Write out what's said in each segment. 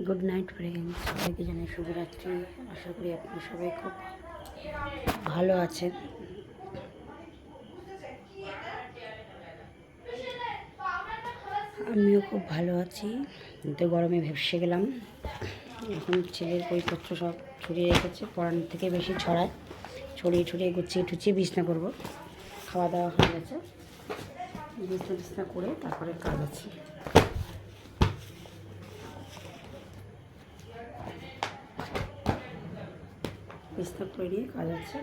Good night friends, সবাইকে জানাই শুভরাত্রি। আশা করি আপনারা সবাই খুব ভালো আছেন। আমিও খুব ভালো আছি। তো গরমে ভেসে গেলাম। এখন ছেলের বইপত্র সব ছড়িয়ে রেখেছে, পড়ানোর থেকে বেশি ছড়ায়। ছড়িয়ে গুছিয়ে টুচিয়ে বিছনা করব। খাওয়া দাওয়া হয়ে গেছে, বিছনা করে তারপরে কাজ আছে। বিছনা করে নিয়ে কাজ আছে।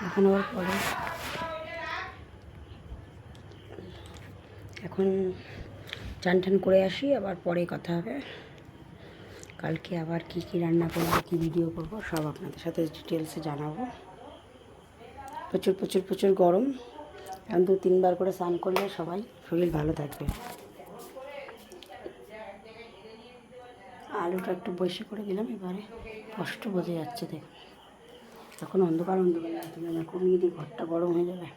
এখন আবার পরে এখন চান টান করে আসি, আবার পরে কথা হবে। কালকে আবার কি রান্না করবো, কি ভিডিও করব, সব আপনাদের সাথে ডিটেলসে জানাবো। প্রচুর গরম। এখন 2-3 বার করে স্নান করলে সবাই শরীর ভালো থাকবে। আলুটা একটু বসে করে দিলাম, এবারে কষ্ট বোঝা যাচ্ছে। দেখুন এখন অন্ধকার লাগছে, কমিয়ে দিই, ঘরটা গরম হয়ে যাবে।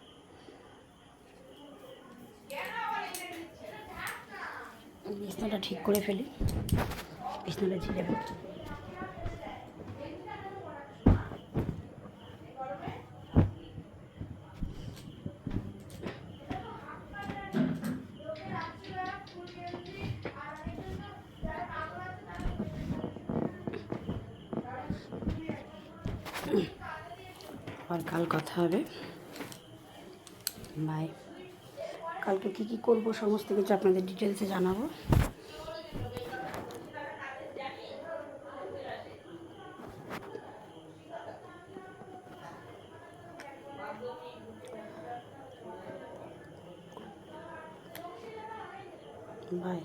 বিছনাটা ঠিক করে ফেলি, বিছনাটা ঝিলে ফেলি। আর কাল কথা হবে। বাই। কালকে কী করবো সমস্ত কিছু আপনাদের ডিটেলসে জানাবো। বাই।